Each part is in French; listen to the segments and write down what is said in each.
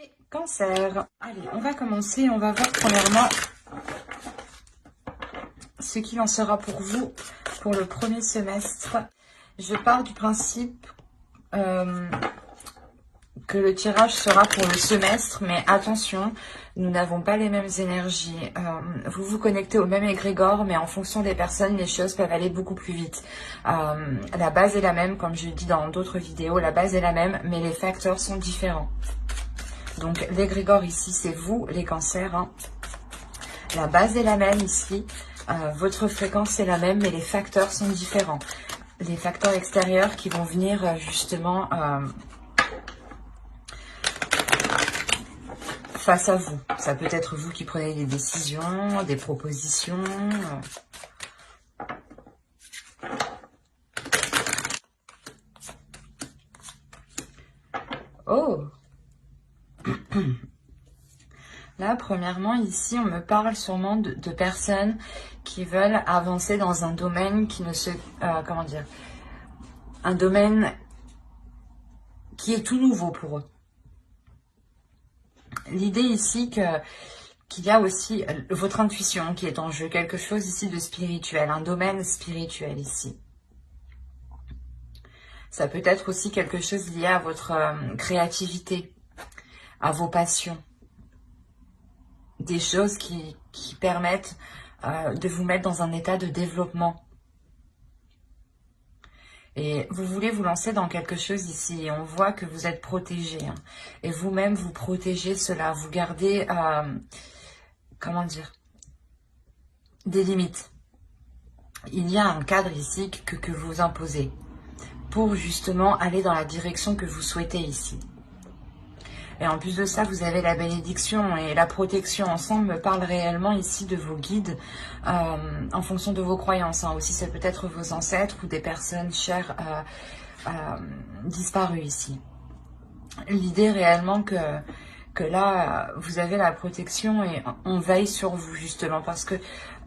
Les cancers. Allez, on va commencer. On va voir premièrement ce qu'il en sera pour vous pour le premier semestre. Je pars du principe que le tirage sera pour le semestre, mais attention, nous n'avons pas les mêmes énergies. Vous vous connectez au même égrégore, mais en fonction des personnes, les choses peuvent aller beaucoup plus vite. La base est la même, comme je l'ai dit dans d'autres vidéos, la base est la même, mais les facteurs sont différents. Donc l'égrégore ici, c'est vous, les cancers. Hein. La base est la même ici, votre fréquence est la même, mais les facteurs sont différents. Les facteurs extérieurs qui vont venir justement face à vous. Ça peut être vous qui prenez des décisions, des propositions. Oh! Là, premièrement, ici, on me parle sûrement de personnes qui veulent avancer dans un domaine qui ne se... comment dire? Un domaine qui est tout nouveau pour eux. L'idée ici qu'il y a aussi votre intuition qui est en jeu, quelque chose ici de spirituel, un domaine spirituel ici. Ça peut être aussi quelque chose lié à votre créativité, à vos passions. Des choses qui permettent de vous mettre dans un état de développement. Et vous voulez vous lancer dans quelque chose ici. Et on voit que vous êtes protégé. Hein, et vous-même, vous protégez cela. Vous gardez, comment dire, des limites. Il y a un cadre ici que vous imposez pour justement aller dans la direction que vous souhaitez ici. Et en plus de ça, vous avez la bénédiction et la protection. Ensemble me parle réellement ici de vos guides en fonction de vos croyances. Hein. Aussi, ça peut être vos ancêtres ou des personnes chères disparues ici. L'idée réellement que là, vous avez la protection et on veille sur vous justement parce que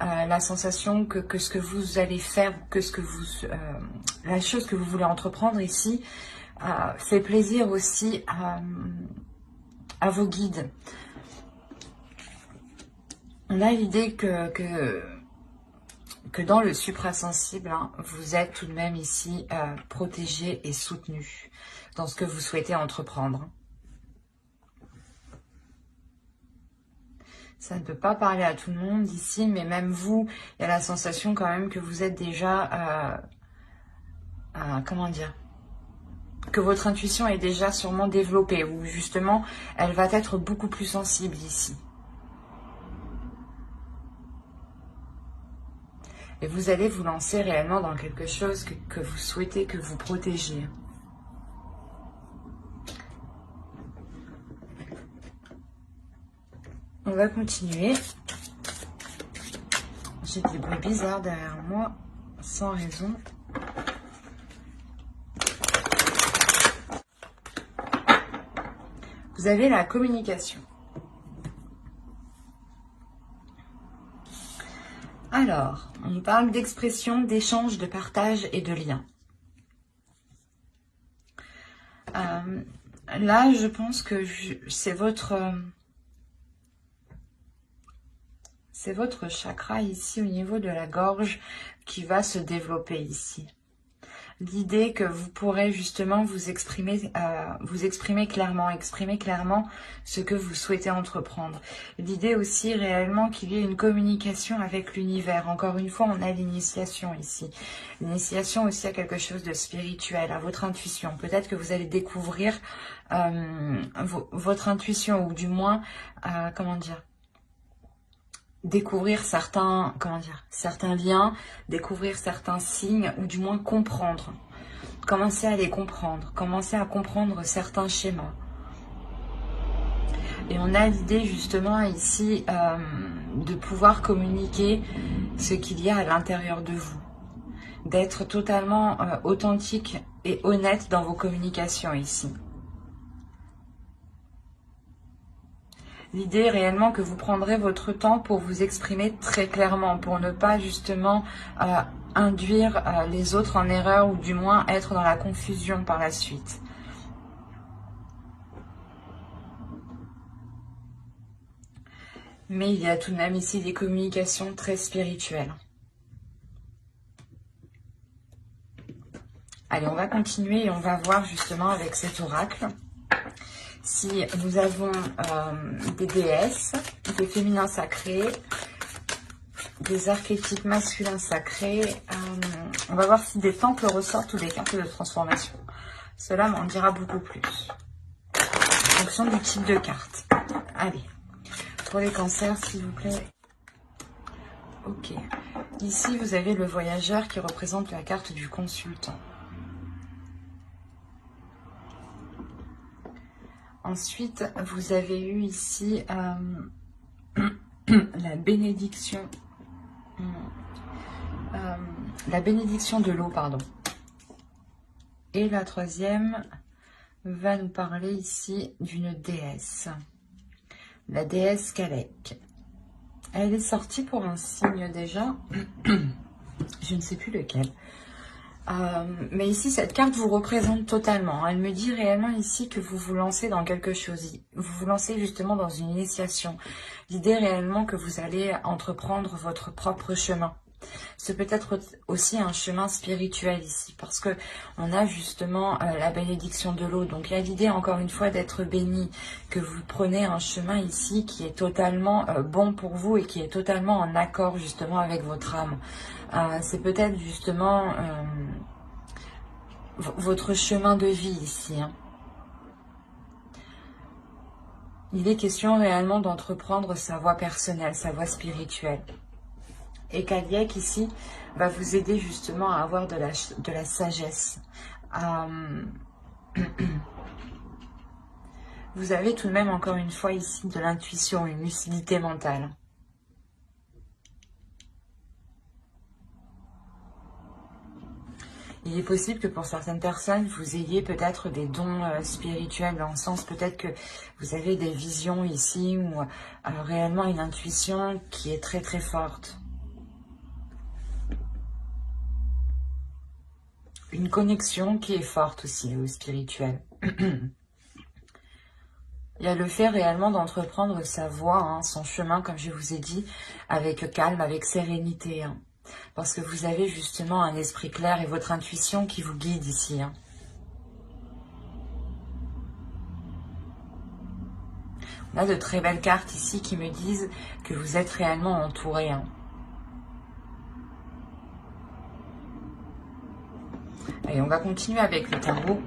la sensation que ce que vous allez faire, que ce que vous, la chose que vous voulez entreprendre ici, fait plaisir aussi à vos guides. On a l'idée que dans le suprasensible, hein, vous êtes tout de même ici protégé et soutenu dans ce que vous souhaitez entreprendre. Ça ne peut pas parler à tout le monde ici, mais même vous, il y a la sensation quand même que vous êtes déjà, comment dire, que votre intuition est déjà sûrement développée, ou justement, elle va être beaucoup plus sensible ici. Et vous allez vous lancer réellement dans quelque chose que vous souhaitez, que vous protégez. On va continuer. J'ai des bruits bizarres derrière moi, sans raison. Vous avez la communication. Alors, on nous parle d'expression, d'échange, de partage et de lien. Là, je pense que c'est votre chakra ici au niveau de la gorge qui va se développer ici. L'idée que vous pourrez justement vous exprimer clairement, exprimer clairement ce que vous souhaitez entreprendre. L'idée aussi réellement qu'il y ait une communication avec l'univers. Encore une fois, on a l'initiation ici. L'initiation aussi à quelque chose de spirituel, à votre intuition. Peut-être que vous allez découvrir votre intuition, ou du moins, comment dire, découvrir certains liens, découvrir certains signes, ou du moins comprendre. Commencer à les comprendre, commencer à comprendre certains schémas. Et on a l'idée justement ici de pouvoir communiquer ce qu'il y a à l'intérieur de vous. D'être totalement authentique et honnête dans vos communications ici. L'idée est réellement que vous prendrez votre temps pour vous exprimer très clairement, pour ne pas justement induire les autres en erreur, ou du moins être dans la confusion par la suite. Mais il y a tout de même ici des communications très spirituelles. Allez, on va continuer et on va voir justement avec cet oracle si nous avons des déesses, des féminins sacrés, des archétypes masculins sacrés. On va voir si des temples ressortent ou des cartes de transformation. Cela m'en dira beaucoup plus. En fonction du type de carte. Allez, pour les cancers, s'il vous plaît. Ok. Ici, vous avez le voyageur qui représente la carte du consultant. Ensuite, vous avez eu ici la bénédiction. La bénédiction de l'eau, pardon. Et la troisième va nous parler ici d'une déesse. La déesse Kalek. Elle est sortie pour un signe déjà. Je ne sais plus lequel. Mais ici, cette carte vous représente totalement. Elle me dit réellement ici que vous vous lancez dans quelque chose. Vous vous lancez justement dans une initiation. L'idée réellement que vous allez entreprendre votre propre chemin. C'est peut-être aussi un chemin spirituel ici, parce que on a justement la bénédiction de l'eau. Donc il y a l'idée encore une fois d'être béni, que vous prenez un chemin ici qui est totalement bon pour vous et qui est totalement en accord justement avec votre âme. C'est peut-être justement votre chemin de vie ici. Hein. Il est question réellement d'entreprendre sa voie personnelle, sa voie spirituelle. Et Kaliek ici va vous aider justement à avoir de la sagesse. Vous avez tout de même encore une fois ici de l'intuition, une lucidité mentale. Il est possible que pour certaines personnes, vous ayez peut-être des dons spirituels, dans le sens peut-être que vous avez des visions ici, ou réellement une intuition qui est très très forte. Une connexion qui est forte aussi au spirituel. Il y a le fait réellement d'entreprendre sa voie, hein, son chemin, comme je vous ai dit, avec calme, avec sérénité. Hein, parce que vous avez justement un esprit clair et votre intuition qui vous guide ici. Hein. On a de très belles cartes ici qui me disent que vous êtes réellement entouré. Hein. Allez, on va continuer avec le tarot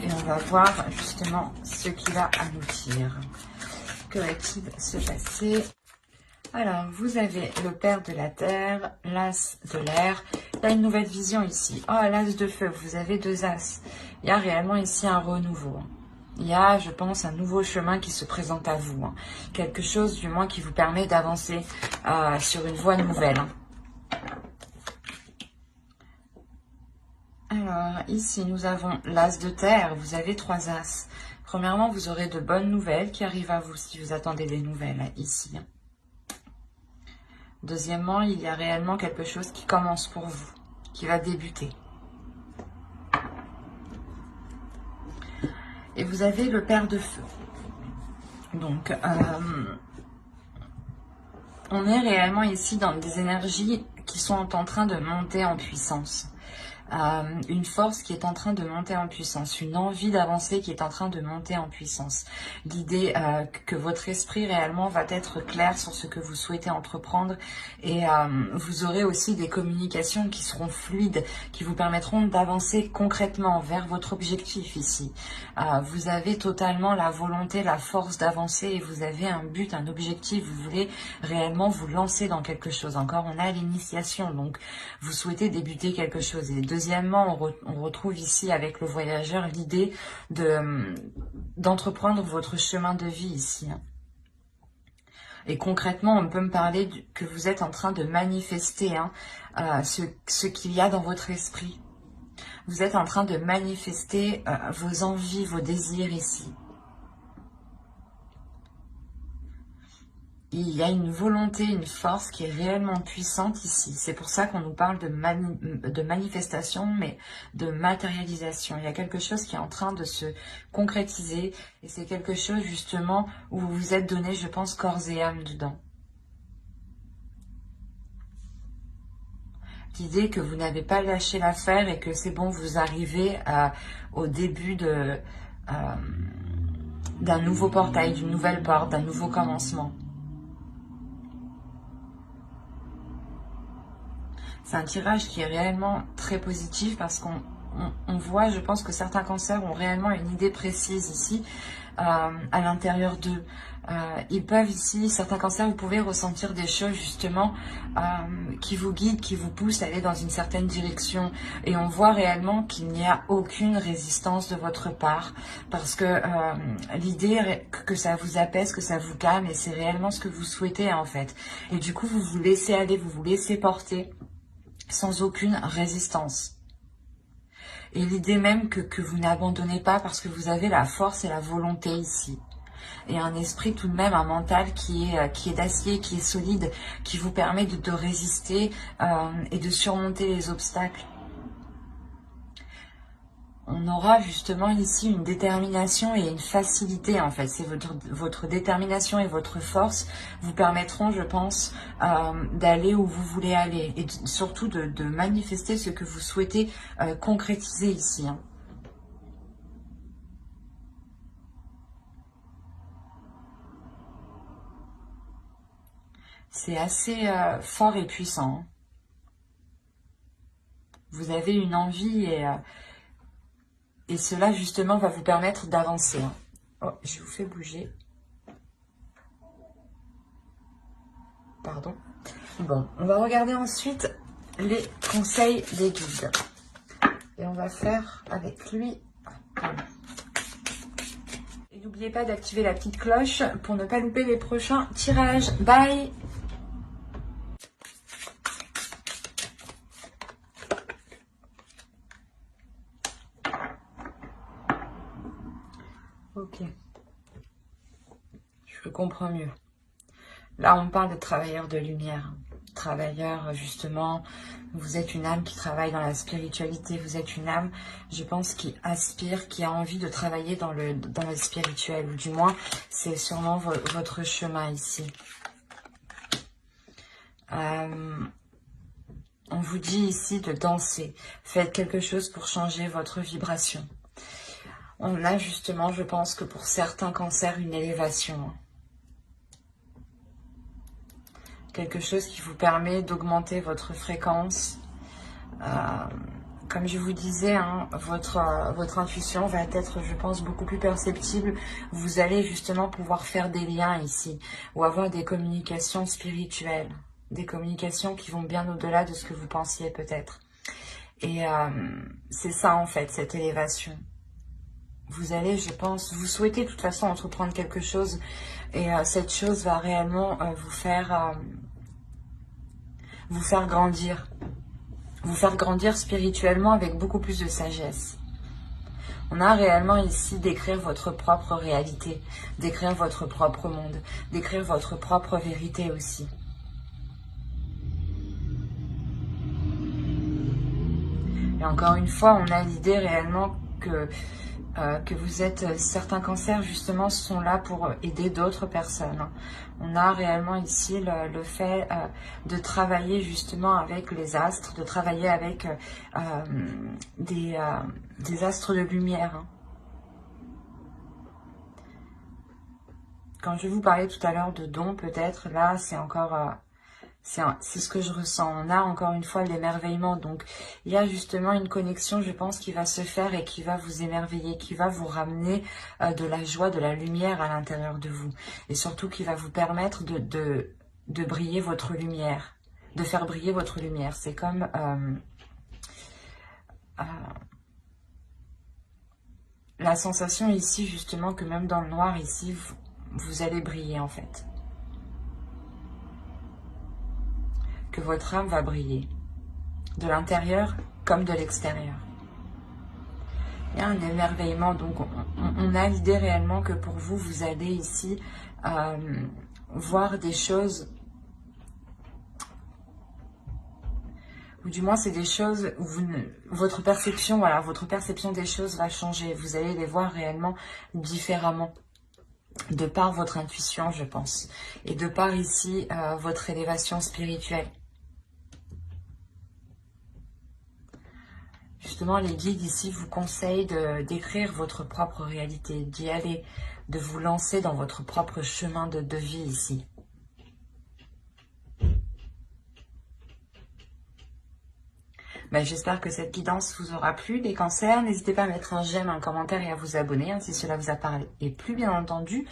et on va voir justement ce qu'il a à nous dire. Que va-t-il se passer? Alors, vous avez le père de la terre, l'as de l'air. Il y a une nouvelle vision ici. Oh, l'as de feu, vous avez deux as. Il y a réellement ici un renouveau. Il y a, je pense, un nouveau chemin qui se présente à vous. Hein. Quelque chose, du moins, qui vous permet d'avancer sur une voie nouvelle. Hein. Alors, ici, nous avons l'as de terre. Vous avez trois as. Premièrement, vous aurez de bonnes nouvelles qui arrivent à vous si vous attendez des nouvelles ici. Deuxièmement, il y a réellement quelque chose qui commence pour vous, qui va débuter. Et vous avez le père de feu. Donc, on est réellement ici dans des énergies qui sont en train de monter en puissance. Une force qui est en train de monter en puissance, une envie d'avancer qui est en train de monter en puissance. L'idée que votre esprit réellement va être clair sur ce que vous souhaitez entreprendre et vous aurez aussi des communications qui seront fluides, qui vous permettront d'avancer concrètement vers votre objectif ici. Vous avez totalement la volonté, la force d'avancer et vous avez un but, un objectif, vous voulez réellement vous lancer dans quelque chose. Encore, on a l'initiation, donc vous souhaitez débuter quelque chose. Et deuxièmement, on retrouve ici avec le voyageur l'idée d'entreprendre votre chemin de vie ici. Et concrètement, on peut me parler que vous êtes en train de manifester ce qu'il y a dans votre esprit. Vous êtes en train de manifester vos envies, vos désirs ici. il y a une volonté, une force qui est réellement puissante ici. C'est pour ça qu'on nous parle de manifestation, mais de matérialisation. Il y a quelque chose qui est en train de se concrétiser et c'est quelque chose justement où vous vous êtes donné, je pense, corps et âme dedans. L'idée que vous n'avez pas lâché l'affaire et que c'est bon, vous arrivez au début d'un nouveau portail, d'une nouvelle porte, d'un nouveau commencement. C'est un tirage qui est réellement très positif parce qu'on voit, je pense que certains cancers ont réellement une idée précise ici à l'intérieur d'eux. Ils peuvent ici, certains cancers, vous pouvez ressentir des choses justement qui vous guident, qui vous poussent à aller dans une certaine direction. Et on voit réellement qu'il n'y a aucune résistance de votre part parce que l'idée que ça vous apaise, que ça vous calme et c'est réellement ce que vous souhaitez en fait. Et du coup, vous vous laissez aller, vous vous laissez porter sans aucune résistance. Et l'idée même que vous n'abandonnez pas parce que vous avez la force et la volonté ici. Et un esprit tout de même, un mental qui est d'acier, qui est solide, qui vous permet de résister et de surmonter les obstacles. On aura justement ici une détermination et une facilité en fait. C'est votre détermination et votre force vous permettront, je pense, d'aller où vous voulez aller. Et surtout de manifester ce que vous souhaitez concrétiser ici. Hein. C'est assez fort et puissant. Hein. Vous avez une envie et cela, justement, va vous permettre d'avancer. Hein. Oh, je vous fais bouger. Pardon. Bon, on va regarder ensuite les conseils des guides. Et on va faire avec lui. Et n'oubliez pas d'activer la petite cloche pour ne pas louper les prochains tirages. Bye! Ok, je comprends mieux. Là, on parle de travailleurs de lumière. Travailleurs, justement, vous êtes une âme qui travaille dans la spiritualité. Vous êtes une âme, je pense, qui aspire, qui a envie de travailler dans le spirituel. Ou du moins, c'est sûrement votre chemin ici. On vous dit ici de danser. Faites quelque chose pour changer votre vibration. On a justement, je pense que pour certains cancers, une élévation. Quelque chose qui vous permet d'augmenter votre fréquence. Comme je vous disais, hein, votre intuition va être, je pense, beaucoup plus perceptible. Vous allez justement pouvoir faire des liens ici, ou avoir des communications spirituelles, des communications qui vont bien au-delà de ce que vous pensiez peut-être. Et c'est ça en fait, cette élévation. Vous allez, je pense, vous souhaitez de toute façon entreprendre quelque chose et cette chose va réellement vous faire grandir. Vous faire grandir spirituellement avec beaucoup plus de sagesse. On a réellement ici d'écrire votre propre réalité, d'écrire votre propre monde, d'écrire votre propre vérité aussi. Et encore une fois, on a l'idée réellement que vous êtes, certains cancers justement sont là pour aider d'autres personnes. On a réellement ici le fait de travailler justement avec les astres, de travailler avec des astres de lumière. Quand je vous parlais tout à l'heure de dons, peut-être, là c'est encore... c'est ce que je ressens. On a encore une fois l'émerveillement. Donc, il y a justement une connexion, je pense, qui va se faire et qui va vous émerveiller, qui va vous ramener de la joie, de la lumière à l'intérieur de vous. Et surtout, qui va vous permettre de briller votre lumière, de faire briller votre lumière. C'est comme... la sensation ici, justement, que même dans le noir, ici, vous allez briller, en fait. Que votre âme va briller, de l'intérieur comme de l'extérieur. Il y a un émerveillement, donc on a l'idée réellement que pour vous, vous allez ici voir des choses, ou du moins c'est des choses où votre perception, voilà, votre perception des choses va changer. Vous allez les voir réellement différemment, de par votre intuition, je pense, et de par ici votre élévation spirituelle. Justement, les guides ici vous conseillent d'écrire votre propre réalité, d'y aller, de vous lancer dans votre propre chemin de vie ici. Ben, j'espère que cette guidance vous aura plu, les cancers. N'hésitez pas à mettre un j'aime, un commentaire et à vous abonner si cela vous a parlé. Et plus bien entendu,